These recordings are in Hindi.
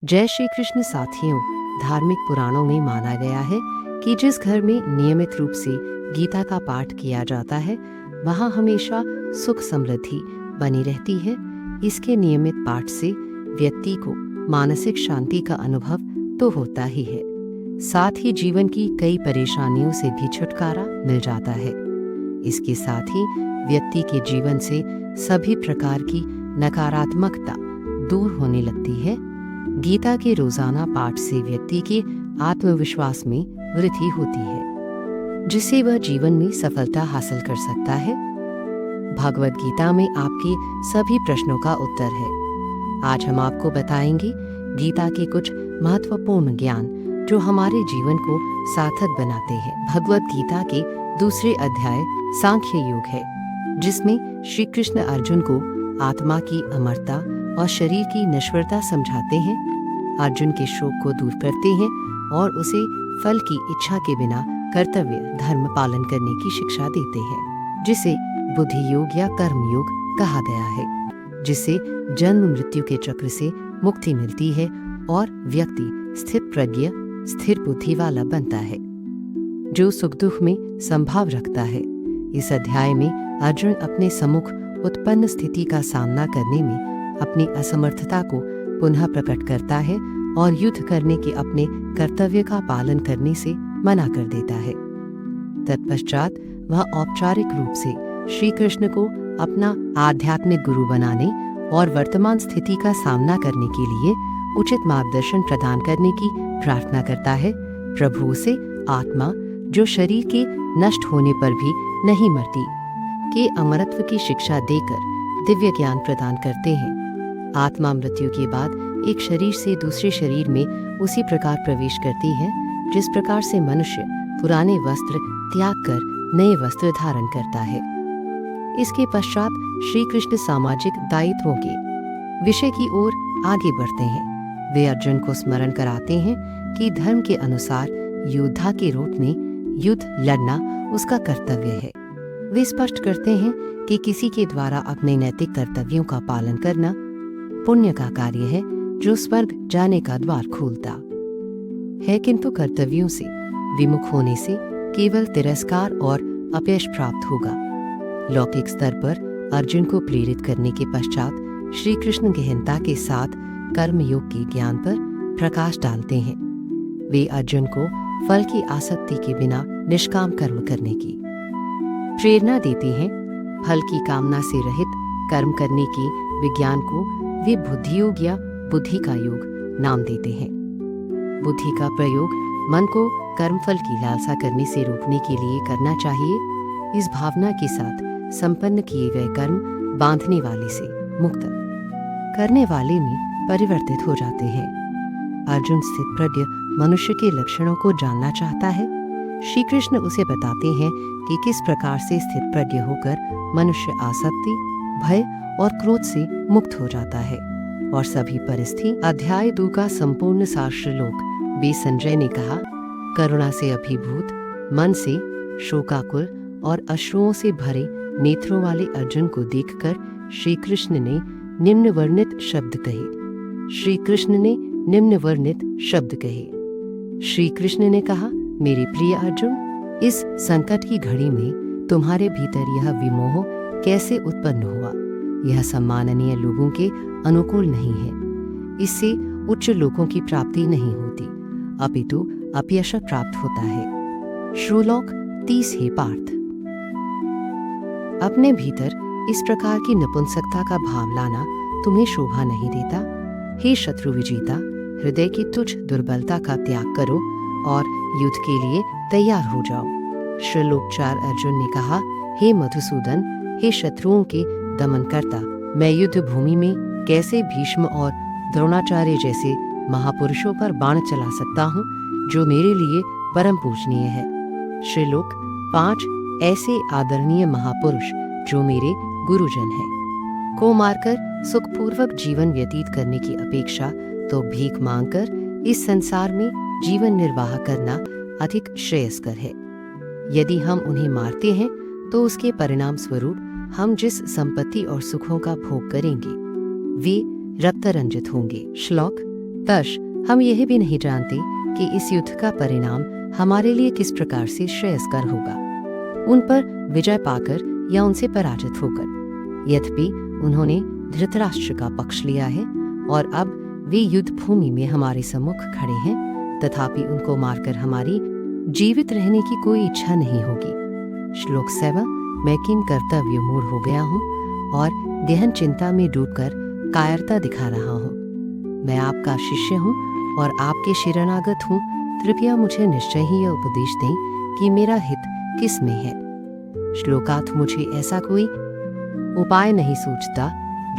जय श्री कृष्ण साथियों। धार्मिक पुराणों में माना गया है कि जिस घर में नियमित रूप से गीता का पाठ किया जाता है वहाँ हमेशा सुख समृद्धि बनी रहती है। इसके नियमित पाठ से व्यक्ति को मानसिक शांति का अनुभव तो होता ही है, साथ ही जीवन की कई परेशानियों से भी छुटकारा मिल जाता है। इसके साथ ही व्यक्ति के जीवन से सभी प्रकार की नकारात्मकता दूर होने लगती है। गीता के रोजाना पाठ से व्यक्ति के आत्मविश्वास में वृद्धि होती है, जिससे वह जीवन में सफलता हासिल कर सकता है। भगवद गीता में आपके सभी प्रश्नों का उत्तर है। आज हम आपको बताएंगे गीता के कुछ महत्वपूर्ण ज्ञान जो हमारे जीवन को सार्थक बनाते हैं। भगवद गीता के दूसरे अध्याय सांख्य योग है, जिसमें श्री कृष्ण अर्जुन को आत्मा की अमरता और शरीर की नश्वरता समझाते हैं। अर्जुन के शोक को दूर करते हैं और उसे फल की इच्छा के बिना कर्तव्य धर्म पालन करने की शिक्षा देते हैं, जिसे बुद्धि योग या कर्म योग कहा गया है, जिससे जन्म मृत्यु के चक्र से मुक्ति मिलती है और व्यक्ति स्थित प्रज्ञ स्थिर बुद्धि वाला बनता है, जो सुख दुख में संभाव रखता है। इस अध्याय में अर्जुन अपने सम्मुख उत्पन्न स्थिति का सामना करने में अपनी असमर्थता को पुनः प्रकट करता है और युद्ध करने के अपने कर्तव्य का पालन करने से मना कर देता है। तत्पश्चात वह औपचारिक रूप से श्री कृष्ण को अपना आध्यात्मिक गुरु बनाने और वर्तमान स्थिति का सामना करने के लिए उचित मार्गदर्शन प्रदान करने की प्रार्थना करता है। प्रभु से आत्मा, जो शरीर के नष्ट होने पर भी नहीं मरती, के अमरत्व की शिक्षा देकर दिव्य ज्ञान प्रदान करते हैं। आत्मा मृत्यु के बाद एक शरीर से दूसरे शरीर में उसी प्रकार प्रवेश करती है जिस प्रकार से मनुष्य पुराने वस्त्र त्याग कर नए वस्त्र धारण करता है। इसके पश्चात श्री कृष्ण सामाजिक दायित्वों के विषय की ओर आगे बढ़ते हैं। वे अर्जुन को स्मरण कराते हैं कि धर्म के अनुसार योद्धा के रूप में युद्ध लड़ना उसका कर्तव्य है। वे स्पष्ट करते हैं कि किसी के द्वारा अपने नैतिक कर्तव्यों का पालन करना पुण्य का कार्य है, जो स्वर्ग जाने का द्वार खोलता है, किंतु कर्तव्यों से विमुख होने से केवल तिरस्कार और अपयश प्राप्त होगा। लौकिक स्तर पर अर्जुन को प्रेरित करने के पश्चात श्री कृष्ण गहनता के साथ कर्म योग के ज्ञान पर प्रकाश डालते हैं। वे अर्जुन को फल की आसक्ति के बिना निष्काम कर्म करने की प्रेरणा देते हैं। फल की कामना से रहित कर्म करने के विज्ञान को वे बुद्धि योग या बुद्धि का योग नाम देते हैं। बुद्धि का प्रयोग मन को कर्मफल की लालसा करने से रोकने के लिए करना चाहिए। इस भावना के साथ संपन्न किए गए कर्म बांधने वाले से मुक्त करने वाले में परिवर्तित हो जाते हैं। अर्जुन स्थित प्रज्ञ मनुष्य के लक्षणों को जानना चाहता है। श्री कृष्ण उसे बताते हैं कि किस प्रकार से स्थित प्रज्ञ होकर मनुष्य आसक्ति, भय और क्रोध से मुक्त हो जाता है और सभी परिस्थिति। अध्याय 2 का संपूर्ण सार श्लोक बी संजय ने कहा। करुणा से अभिभूत मन से शोकाकुल और अश्रुओं से भरे नेत्रों वाले अर्जुन को देखकर श्री कृष्ण ने निम्न वर्णित शब्द कहे। श्री कृष्ण ने निम्न वर्णित शब्द कहे। श्री कृष्ण ने कहा, मेरे प्रिय अर्जुन, इस संकट की घड़ी में तुम्हारे भीतर यह विमोह कैसे उत्पन्न हुआ? यह सम्माननीय लोगों के अनुकूल नहीं है। इससे उच्च लोगों की प्राप्ति नहीं होती, अपितु अपयश प्राप्त होता है। श्लोक 30 है पार्थ। अपने भीतर इस प्रकार की नपुंसकता का भाव लाना तुम्हें शोभा नहीं देता। हे शत्रु विजेता, हृदय की तुच्छ दुर्बलता का त्याग करो और युद्ध के लिए तैयार हो जाओ। श्लोक 4 अर्जुन ने कहा, हे मधुसूदन, हे शत्रुओं के दमन करता, मैं युद्ध भूमि में कैसे भीष्म और द्रोणाचार्य जैसे महापुरुषों पर बाण चला सकता हूँ, जो मेरे लिए परम पूजनीय है। श्लोक 5 ऐसे आदरणीय महापुरुष जो मेरे गुरुजन हैं, को मारकर सुखपूर्वक जीवन व्यतीत करने की अपेक्षा तो भीख मांगकर इस संसार में जीवन निर्वाह करना अधिक श्रेयस्कर है। यदि हम उन्हें मारते हैं तो उसके परिणाम स्वरूप हम जिस संपत्ति और सुखों का भोग करेंगे वे रक्त रंजित होंगे। श्लोक तश हम यह भी नहीं जानते कि इस युद्ध का परिणाम हमारे लिए किस प्रकार से श्रेयस्कर होगा, उन पर विजय पाकर या उनसे पराजित होकर। यद्यपि उन्होंने धृतराष्ट्र का पक्ष लिया है और अब वे युद्ध भूमि में हमारे सम्मुख खड़े हैं, तथापि उनको मारकर हमारी जीवित रहने की कोई इच्छा नहीं होगी। श्लोक 7। मैं किन कर्तव्य मूढ़ हो गया हूँ और गहन चिंता में डूबकर कायरता दिखा रहा हूँ। मैं आपका शिष्य हूँ और आपके शरणागत हूँ। कृपया मुझे निश्चय ही यह उपदेश दें कि मेरा हित किस में है। श्लोकार्थ मुझे ऐसा कोई उपाय नहीं सूझता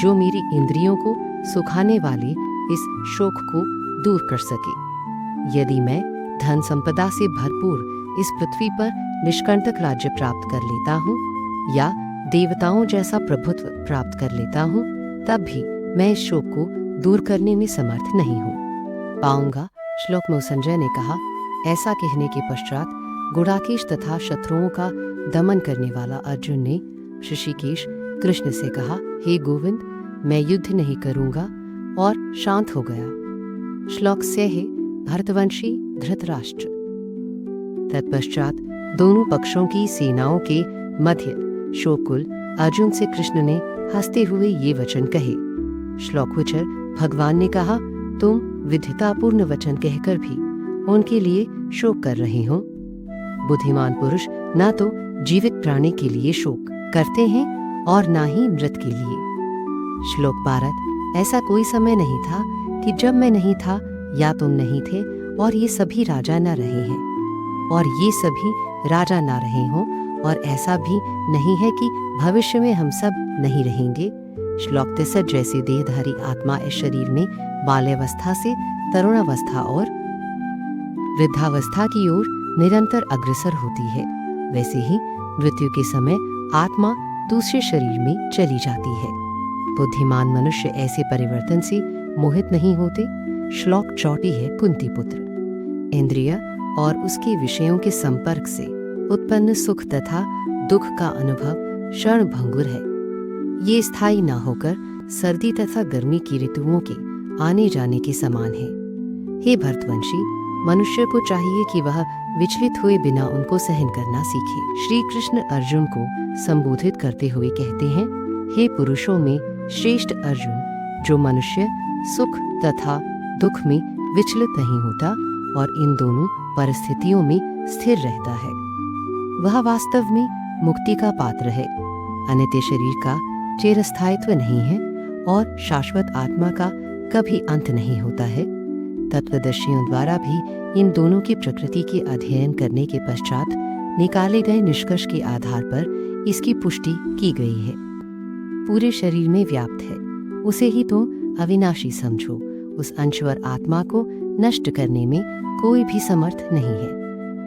जो मेरी इंद्रियों को सुखाने वाले इस शोक को दूर कर सके। यदि मैं धन संपदा से भरपूर इस पृथ्वी पर निष्कंटक राज्य प्राप्त कर लेता हूँ या देवताओं जैसा प्रभुत्व प्राप्त कर लेता हूँ, तब भी मैं इस शोक को दूर करने में समर्थ नहीं हूँ पाऊंगा। श्लोक में संजय ने कहा। ऐसा कहने के पश्चात गुडाकेश तथा शत्रुओं का दमन करने वाला अर्जुन ने ऋषिकेश कृष्ण से कहा, हे गोविंद, मैं युद्ध नहीं करूंगा, और शांत हो गया। श्लोक 6। भरतवंशी धृतराष्ट्र। तत्पश्चात दोनों पक्षों की सेनाओं के मध्य शोकुल अर्जुन से कृष्ण ने हंसते हुए ये वचन कहे। श्लोक उच्चर भगवान ने कहा, तुम विद्वतापूर्ण वचन कहकर भी उनके लिए शोक कर रहे हो। बुद्धिमान पुरुष न तो जीवित प्राणी के लिए शोक करते हैं और न ही मृत के लिए। श्लोक 12। ऐसा कोई समय नहीं था कि जब मैं नहीं था या तुम नहीं थे और ये सभी राजा न रहे हैं, और ये सभी राजा ना रहे हों, और ऐसा भी नहीं है कि भविष्य में हम सब नहीं रहेंगे। श्लोक 63। जैसे देहधारी आत्मा इस शरीर में बाल्यावस्था से तरुणावस्था और वृद्धावस्था की ओर निरंतर अग्रसर होती है, वैसे ही मृत्यु के समय आत्मा दूसरे शरीर में चली जाती है। बुद्धिमान मनुष्य ऐसे परिवर्तन से मोहित नहीं होते। श्लोक 34। कुंती पुत्र। इंद्रिय और उसके विषयों के संपर्क से उत्पन्न सुख तथा दुख का अनुभव क्षणभंगुर है। ये स्थायी न होकर सर्दी तथा गर्मी की ऋतुओं के आने जाने के समान है। हे भरतवंशी, मनुष्य को चाहिए कि वह विचलित हुए बिना उनको सहन करना सीखे। श्री कृष्ण अर्जुन को संबोधित करते हुए कहते हैं, हे पुरुषों में श्रेष्ठ अर्जुन, जो मनुष्य सुख तथा दुख में विचलित नहीं होता और इन दोनों परिस्थितियों में स्थिर रहता है, वह वास्तव में मुक्ति का पात्र है। अनित्य शरीर का चिरस्थायित्व नहीं है और शाश्वत आत्मा का कभी अंत नहीं होता है। तत्वदर्शियों द्वारा भी इन दोनों की प्रकृति के अध्ययन करने के पश्चात निकाले गए निष्कर्ष के आधार पर इसकी पुष्टि की गई है। पूरे शरीर में व्याप्त है, उसे ही तो अविनाशी समझो। उस अंशवर आत्मा को नष्ट करने में कोई भी समर्थ नहीं है।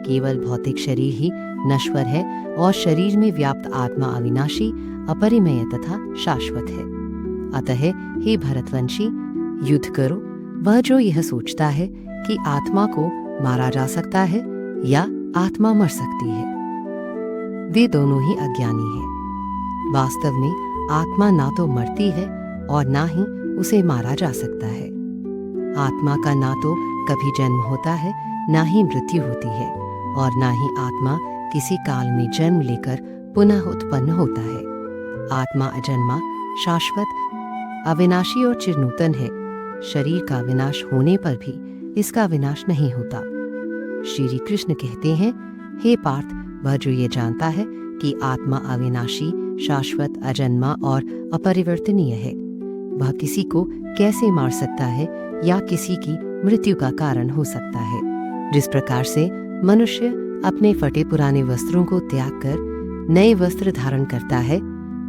केवल भौतिक शरीर ही नश्वर है और शरीर में व्याप्त आत्मा अविनाशी, अपरिमेय तथा शाश्वत है। अतः हे भरतवंशी, युद्ध करो वह जो यह सोचता है कि आत्मा को मारा जा सकता है या आत्मा मर सकती है। वे दोनों ही अज्ञानी हैं। वास्तव में आत्मा ना तो मरती है और ना ही उसे मारा जा सकता है। आत्मा का ना तो कभी जन्म होता है, ना ही मृत्यु होती है, और ना ही आत्मा किसी काल में जन्म लेकर पुनः उत्पन्न होता है। आत्मा अजन्मा, शाश्वत, अविनाशी और चिरनूतन है। शरीर का विनाश होने पर भी इसका विनाश नहीं होता। श्री कृष्ण कहते हैं, हे पार्थ, वह जो ये जानता है कि आत्मा अविनाशी, शाश्वत, अजन्मा और अपरिवर्तनीय है, वह किसी को कैसे मार सकता है या किसी की मृत्यु का कारण हो सकता है। जिस प्रकार से मनुष्य अपने फटे पुराने वस्त्रों को त्याग कर नए वस्त्र धारण करता है,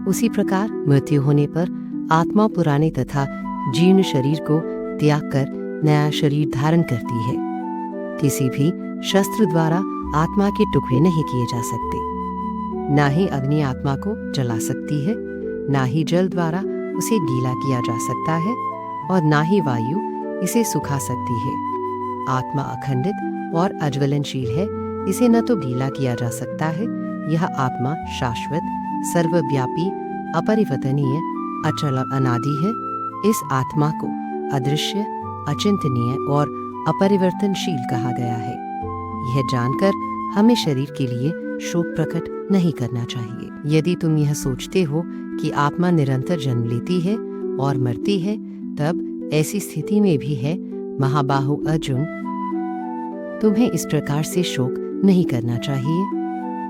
उसी प्रकार मृत्यु होने पर आत्मा पुराने तथा जीर्ण शरीर को त्याग कर नया शरीर धारण करती है। किसी भी शस्त्र द्वारा आत्मा के टुकड़े नहीं किए जा सकते। ना ही अग्नि आत्मा को जला सकती है, ना ही जल द्वारा उसे गीला किया जा सकता है, और ना ही वायु इसे सुखा सकती है। आत्मा अखंडित और अज्वलनशील है, इसे न तो गीला किया जा सकता है। यह आत्मा शाश्वत, सर्वव्यापी, अपरिवर्तनीय, अचल और अनादि है। इस आत्मा को अदृश्य, अचिंतनीय और अपरिवर्तनशील कहा गया है। यह जानकर हमें शरीर के लिए शोक प्रकट नहीं करना चाहिए। यदि तुम यह सोचते हो कि आत्मा निरंतर जन्म लेती है और मरती है, तब ऐसी स्थिति में भी है महाबाहु अर्जुन, तुम्हें इस प्रकार से शोक नहीं करना चाहिए।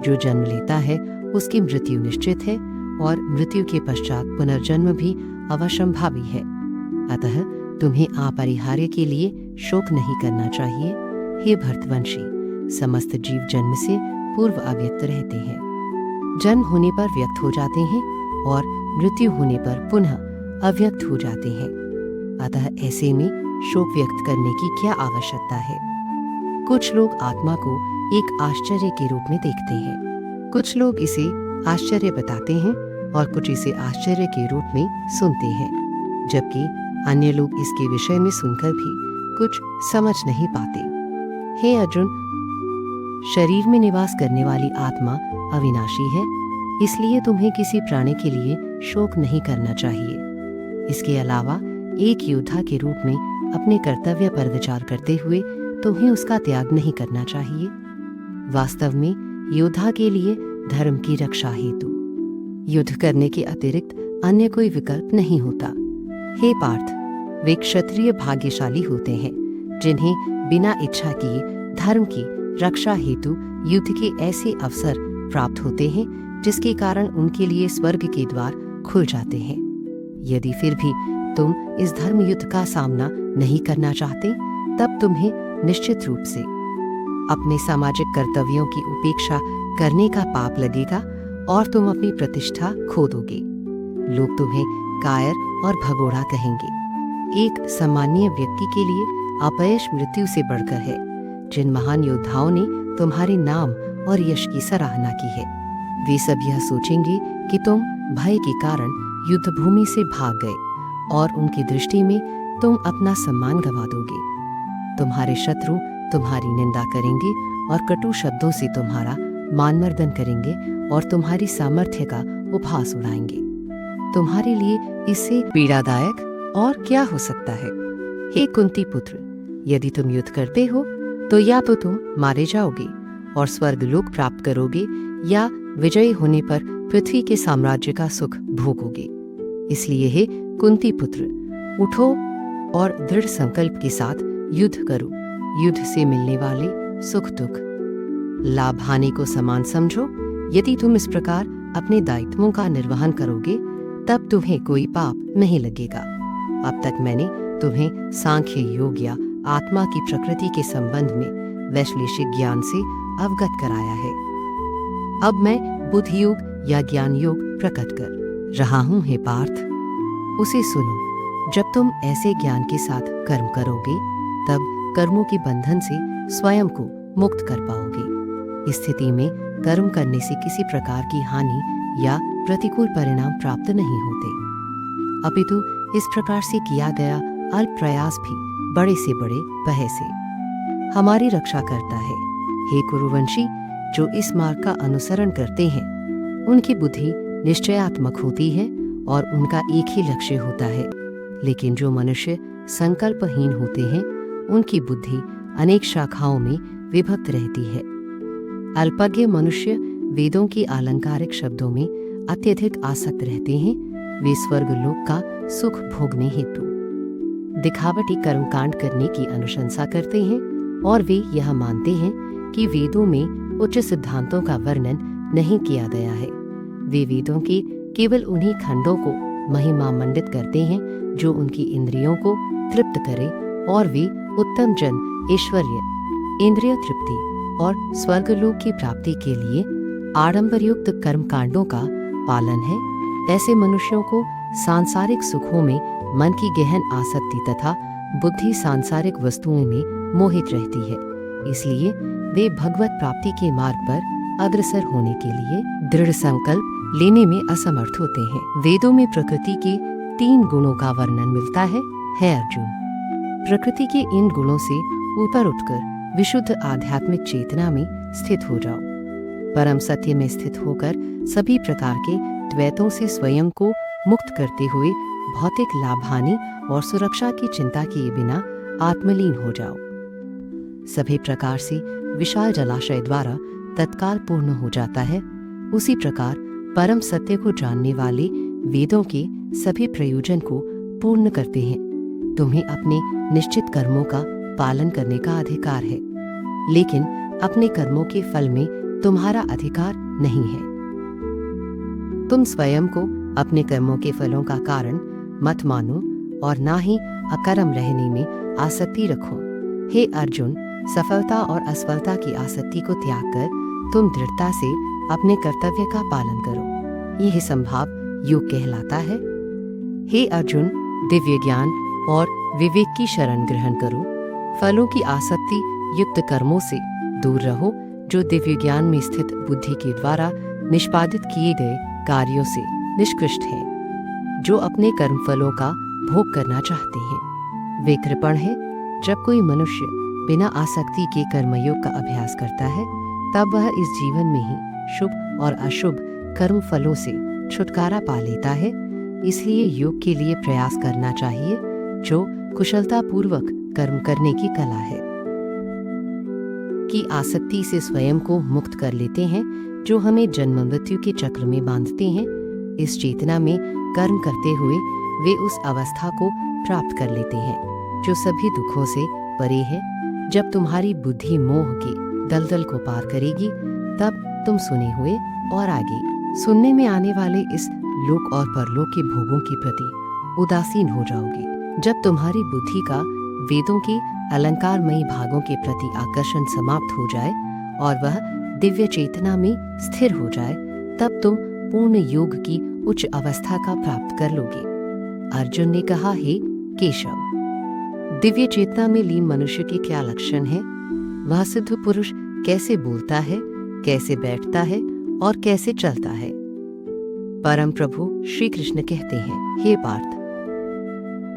जो जन्म लेता है उसकी मृत्यु निश्चित है और मृत्यु के पश्चात पुनर्जन्म भी अवश्यंभावी है। अतः तुम्हें अपरिहार्य के लिए शोक नहीं करना चाहिए। हे भरतवंशी, समस्त जीव जन्म से पूर्व अव्यक्त रहते हैं, जन्म होने पर व्यक्त हो जाते हैं और मृत्यु होने पर पुनः अव्यक्त हो जाते हैं। अतः ऐसे में शोक व्यक्त करने की क्या आवश्यकता है? कुछ लोग आत्मा को एक आश्चर्य के रूप में देखते हैं, कुछ लोग इसे आश्चर्य बताते हैं और कुछ इसे आश्चर्य के रूप में सुनते हैं, जबकि अन्य लोग इसके विषय में सुनकर भी कुछ समझ नहीं पाते। हे अर्जुन, शरीर में निवास करने वाली आत्मा अविनाशी है, इसलिए तुम्हें किसी प्राणी के लिए शोक नहीं करना चाहिए। इसके अलावा एक योद्धा के रूप में अपने कर्तव्य पर विचार करते हुए तुम्हें उसका त्याग नहीं करना चाहिए। वास्तव में योद्धा के लिए धर्म की रक्षा हेतु युद्ध करने के अतिरिक्त अन्य कोई विकल्प नहीं होता। हे पार्थ, वे क्षत्रिय भाग्यशाली होते हैं जिन्हें बिना इच्छा किए धर्म की रक्षा हेतु युद्ध के ऐसे अवसर प्राप्त होते हैं जिसके कारण उनके लिए स्वर्ग के द्वार खुल जाते हैं। यदि फिर भी तुम इस धर्म युद्ध का सामना नहीं करना चाहते, तब तुम्हें निश्चित रूप से अपने सामाजिक कर्तव्यों की उपेक्षा करने का पाप लगेगा और तुम अपनी प्रतिष्ठा खो दोगे। लोग तुम्हें कायर और भगोड़ा कहेंगे। एक सामान्य व्यक्ति के लिए अपयश मृत्यु से बढ़कर है। जिन महान योद्धाओं ने तुम्हारे नाम और यश की सराहना की है, वे सब यह सोचेंगे कि तुम भय के कारण युद्ध भूमि से भाग गए और उनकी दृष्टि में तुम अपना सम्मान गंवा दोगे। तुम्हारे शत्रु तुम्हारी निंदा करेंगे और कटु शब्दों से तुम्हारा मानमर्दन करेंगे और तुम्हारी सामर्थ्य का उपहास उड़ाएंगे। तुम्हारे लिए इससे पीड़ादायक और क्या हो सकता है? हे कुंती पुत्र, यदि तुम युद्ध करते हो तो या तो तुम मारे जाओगे और स्वर्गलोक प्राप्त करोगे, या विजयी होने पर पृथ्वी के साम्राज्य का सुख भोगोगे। इसलिए हे कुंती पुत्र, उठो और दृढ़ संकल्प के साथ युद्ध करो। युद्ध से मिलने वाले सुख दुख लाभ हानि को समान समझो। यदि तुम इस प्रकार अपने दायित्वों का निर्वहन करोगे, तब तुम्हें कोई पाप नहीं लगेगा। अब तक मैंने तुम्हें सांख्य योग या आत्मा की प्रकृति के संबंध में वैश्लेषिक ज्ञान से अवगत कराया है। अब मैं बुद्धि योग या ज्ञान योग प्रकट कर रहा हूँ। हे पार्थ, उसे सुनो। जब तुम ऐसे ज्ञान के साथ कर्म करोगे, तब कर्मों के बंधन से स्वयं को मुक्त कर पाओगे। इस स्थिति में कर्म करने से किसी प्रकार की हानि या प्रतिकूल परिणाम प्राप्त नहीं होते, अपितु इस प्रकार से किया गया अल्प प्रयास भी बड़े से बड़े भय से हमारी रक्षा करता है। हे कुरुवंशी, जो इस मार्ग का अनुसरण करते हैं, उनकी बुद्धि निश्चयात्मक होती है और उनका एक ही लक्ष्य होता है। लेकिन जो मनुष्य संकल्पहीन होते हैं, उनकी बुद्धि अनेक शाखाओं में विभक्त रहती है। अल्पज्ञ मनुष्य वेदों की अलंकारिक शब्दों में अत्यधिक आसक्त रहते हैं। वे स्वर्गलोक का सुख भोगने हेतु दिखावटी कर्मकांड करने की अनुशंसा करते हैं और वे यह मानते हैं कि वेदों में उच्च सिद्धांतों का वर्णन नहीं किया गया है। वे वेदों के केवल उन्हीं खंडों को महिमा मंडित करते हैं जो उनकी इंद्रियों को तृप्त करे, और वे उत्तम जन ऐश्वर्य, इंद्रिय तृप्ति और स्वर्गलोक की प्राप्ति के लिए आडंबरयुक्त कर्मकांडों का पालन है। ऐसे मनुष्यों को सांसारिक सुखों में मन की गहन आसक्ति तथा बुद्धि सांसारिक वस्तुओं में मोहित रहती है। इसलिए वे भगवत प्राप्ति के मार्ग पर अग्रसर होने के लिए दृढ़ संकल्प लेने में असमर्थ होते हैं। वेदों में प्रकृति के 3 गुणों का वर्णन मिलता है। अर्जुन, प्रकृति के इन गुणों से ऊपर उठकर विशुद्ध आध्यात्मिक चेतना में स्थित हो जाओ। परम सत्य में स्थित होकर सभी प्रकार के द्वैतों से स्वयं को मुक्त करते हुए भौतिक लाभ हानि और सुरक्षा की चिंता किए बिना आत्मलीन हो जाओ। सभी प्रकार से विशाल जलाशय द्वारा तत्काल पूर्ण हो जाता है, उसी प्रकार परम सत्य को जानने वाले वेदों के सभी प्रयोजन को पूर्ण करते हैं। तुम्हें अपने निश्चित कर्मों का पालन करने का अधिकार है, लेकिन अपने कर्मों के फल में तुम्हारा अधिकार नहीं है। तुम स्वयं को अपने कर्मों के फलों का कारण मत मानो और ना ही अकर्म रहने में आसक्ति रखो। हे अर्जुन, सफलता और असफलता की आसक्ति को त्याग कर तुम दृढ़ता से अपने कर्तव्य का पालन करो। यह संभाव योग कहलाता है। हे अर्जुन, दिव्य ज्ञान और विवेक की शरण ग्रहण करो। फलों की आसक्ति युक्त कर्मों से दूर रहो, जो दिव्य ज्ञान में स्थित बुद्धि के द्वारा निष्पादित किए गए कार्यों से निष्कृष्ट हैं, जो अपने कर्मफलों का भोग करना चाहते हैं। वे कृपण हैं। जब कोई मनुष्य बिना आसक्ति के कर्मयोग का अभ्यास करता है, तब वह इस जीवन में ही शुभ और अशुभ कर्म फलों से छुटकारा पा लेता है। इसलिए योग के लिए प्रयास करना चाहिए, जो कुशलतापूर्वक कर्म करने की कला है। की आसक्ति से स्वयं को मुक्त कर लेते हैं, जो हमें जन्म मृत्यु के चक्र में बांधते हैं। इस चेतना में कर्म करते हुए वे उस अवस्था को प्राप्त कर लेते हैं जो सभी दुखों से परे है। जब तुम्हारी बुद्धि मोह के दलदल को पार करेगी, तब तुम सुने हुए और आगे सुनने में आने वाले इस लोक और परलोक के भोगों के प्रति उदासीन हो जाओगे। जब तुम्हारी बुद्धि का वेदों के अलंकारमयी भागों के प्रति आकर्षण समाप्त हो जाए और वह दिव्य चेतना में स्थिर हो जाए, तब तुम पूर्ण योग की उच्च अवस्था का प्राप्त कर लोगे। अर्जुन ने कहा, हे केशव, दिव्य चेतना में लीन मनुष्य के क्या लक्षण हैं? वह सिद्ध पुरुष कैसे बोलता है, कैसे बैठता है और कैसे चलता है? परम प्रभु श्री कृष्ण कहते हैं, हे पार्थ,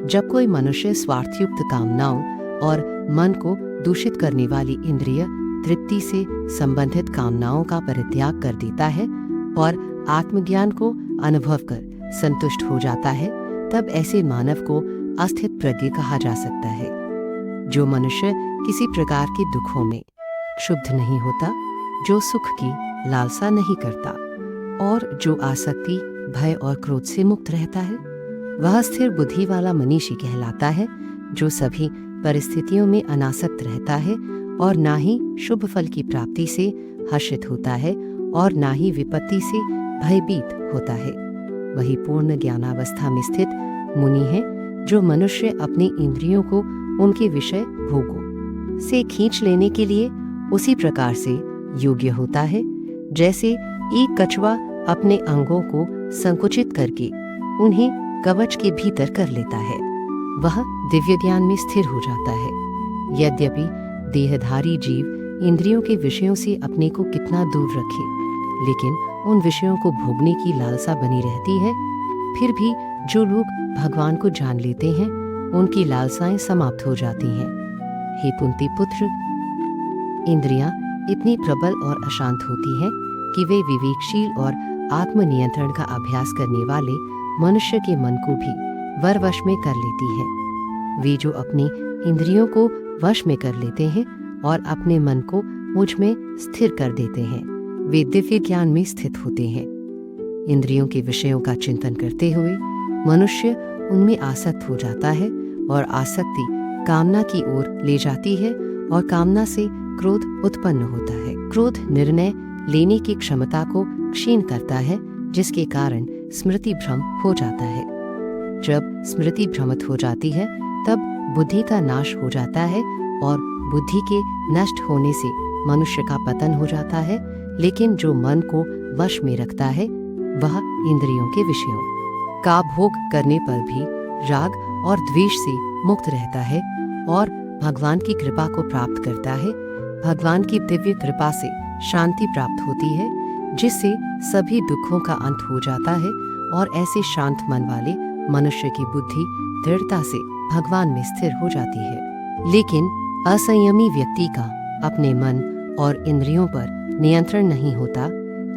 जब कोई मनुष्य स्वार्थयुक्त कामनाओं और मन को दूषित करने वाली इंद्रिय तृप्ति से संबंधित कामनाओं का परित्याग कर देता है और आत्मज्ञान को अनुभव कर संतुष्ट हो जाता है, तब ऐसे मानव को अस्थित प्रज्ञ कहा जा सकता है। जो मनुष्य किसी प्रकार के दुखों में क्षुब्ध नहीं होता, जो सुख की लालसा नहीं करता और जो आसक्ति, भय और क्रोध से मुक्त रहता है, वह स्थिर बुद्धि वाला मनीषी कहलाता है। जो सभी परिस्थितियों में अनासक्त रहता है और ना ही शुभ फल की प्राप्ति से हर्षित होता है और ना ही विपत्ति से भयभीत होता है, वही पूर्ण ज्ञानावस्था में स्थित मुनि है। जो मनुष्य अपनी इंद्रियों को उनके विषय भोगों से खींच लेने के लिए उसी प्रकार से योग्य होता है, जैसे एक कछुआ अपने अंगों को संकुचित करके उन्हें कवच के भीतर कर लेता है, वह दिव्य ज्ञान में स्थिर हो जाता है। यद्यपि देहधारी जीव इंद्रियों के विषयों से अपने को कितना दूर रखे, लेकिन उन विषयों को भोगने की लालसा बनी रहती है। फिर भी जो लोग भगवान को जान लेते हैं, उनकी लालसाएं समाप्त हो जाती हैं। हे कुंती पुत्र, इंद्रियां इतनी प्रबल और अशांत होती हैं कि वे विवेकशील और आत्मनियंत्रण का अभ्यास करने वाले मनुष्य के मन को भी वश में कर लेती हैं। वे जो अपनी इंद्रियों को वश में कर लेते हैं और अपने मन को मुझ में स्थिर कर देते हैं, वे दिव्य ज्ञान में स्थित होते हैं। इंद्रियों के विषयों का चिंतन करते हुए मनुष्य उनमें आसक्त हो जाता है और आसक्ति कामना की ओर ले जाती है और कामना से क्रोध उत्पन्न होता है। क्रोध निर्णय लेने की क्षमता को क्षीण करता है, जिसके कारण स्मृति भ्रम हो जाता है। जब स्मृति भ्रमित हो जाती है, तब बुद्धि का नाश हो जाता है और बुद्धि के नष्ट होने से मनुष्य का पतन हो जाता है। लेकिन जो मन को वश में रखता है, वह इंद्रियों के विषयों का भोग करने पर भी राग और द्वेष से मुक्त रहता है और भगवान की कृपा को प्राप्त करता है। भगवान की दिव्य कृपा से शांति प्राप्त होती है, जिससे सभी दुखों का अंत हो जाता है और ऐसे शांत मन वाले मनुष्य की बुद्धि दृढ़ता से भगवान में स्थिर हो जाती है। लेकिन असंयमी व्यक्ति का अपने मन और इंद्रियों पर नियंत्रण नहीं होता,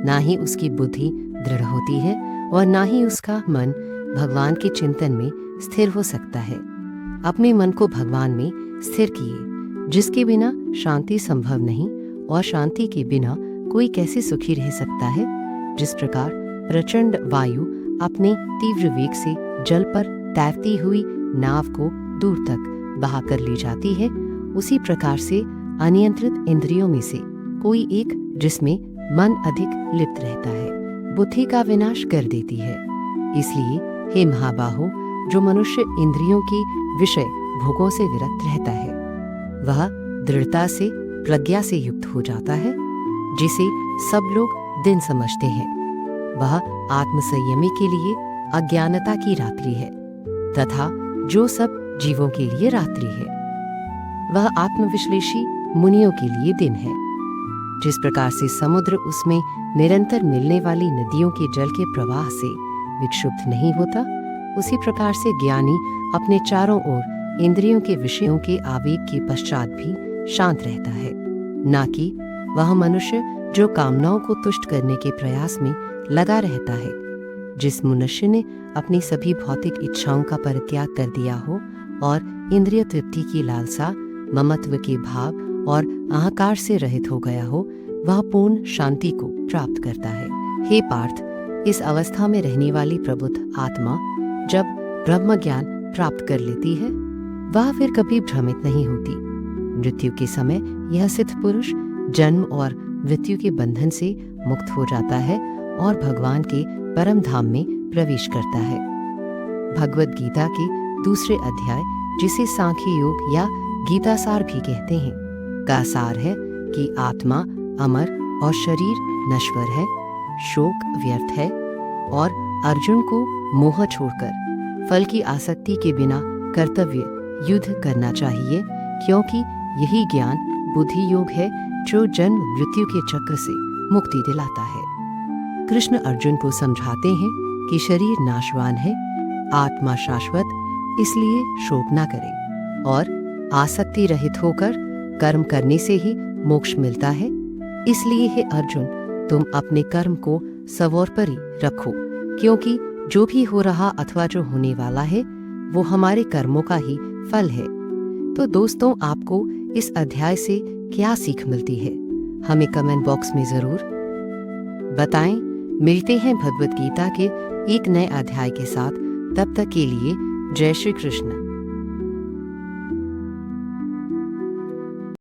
ना ही उसकी बुद्धि दृढ़ होती है और ना ही उसका मन भगवान के चिंतन में स्थिर हो सकता है। अपने मन को भगवान में स्थिर किए, जिसके बिना शांति संभव नहीं और शांति के बिना कोई कैसे सुखी रह सकता है। जिस प्रकार प्रचंड वायु अपने तीव्र वेग से जल पर तैरती हुई नाव को दूर तक बहाकर ले जाती है, उसी प्रकार से अनियंत्रित इंद्रियों में से कोई एक जिसमें मन अधिक लिप्त रहता है, बुद्धि का विनाश कर देती है। इसलिए हे महाबाहो, जो मनुष्य इंद्रियों की विषय भोगों से विरक्त रहता है, वह दृढ़ता से प्रज्ञा से युक्त हो जाता है, जिसे सब लोग दिन समझते हैं। वह आत्मसंयमी के लिए अज्ञानता की रात्रि है तथा जो सब जीवों के लिए रात्रि है, वह आत्मविश्लेषी मुनियों के लिए दिन है। जिस प्रकार से समुद्र उसमें निरंतर मिलने वाली नदियों के जल के प्रवाह से विक्षुब्ध नहीं होता, उसी प्रकार से ज्ञानी अपने चारों ओर इंद्रियों के विषयों के आवेग के पश्चात भी शांत रहता है, ना कि वह मनुष्य जो कामनाओं को तुष्ट करने के प्रयास में लगा रहता है। जिस मनुष्य ने अपनी सभी भौतिक इच्छाओं का परित्याग कर दिया हो और इंद्रिय तृप्ति की लालसा, ममत्व के भाव और अहंकार से रहित हो गया हो, वह पूर्ण शांति को प्राप्त करता है। हे पार्थ, इस अवस्था में रहने वाली प्रबुद्ध आत्मा जब ब्रह्म ज्ञान प्राप्त कर लेती है, वह फिर कभी भ्रमित नहीं होती। मृत्यु के समय यह सिद्ध पुरुष जन्म और मृत्यु के बंधन से मुक्त हो जाता है और भगवान के परम धाम में प्रवेश करता है। भगवद गीता के दूसरे अध्याय, जिसे सांख्य योग या गीतासार भी कहते हैं, का सार है कि आत्मा अमर और शरीर नश्वर है, शोक व्यर्थ है और अर्जुन को मोह छोड़कर फल की आसक्ति के बिना कर्तव्य युद्ध करना चाहिए, क्योंकि यही ज्ञान बुद्धि योग है जो जन्म मृत्यु के चक्र से मुक्ति दिलाता है। कृष्ण अर्जुन को समझाते हैं कि शरीर नाशवान है, आत्मा शाश्वत, इसलिए शोक न करें और आसक्ति रहित होकर कर्म करने से ही मोक्ष मिलता है। इसलिए हे अर्जुन, तुम अपने कर्म को सर्वोपरि रखो, क्योंकि जो भी हो रहा अथवा जो होने वाला है वो हमारे कर्मों का ही फल है। तो दोस्तों, आपको इस अध्याय से क्या सीख मिलती है, हमें कमेंट बॉक्स में जरूर बताएं। मिलते हैं भगवद गीता के एक नए अध्याय के साथ। तब तक के लिए जय श्री कृष्ण।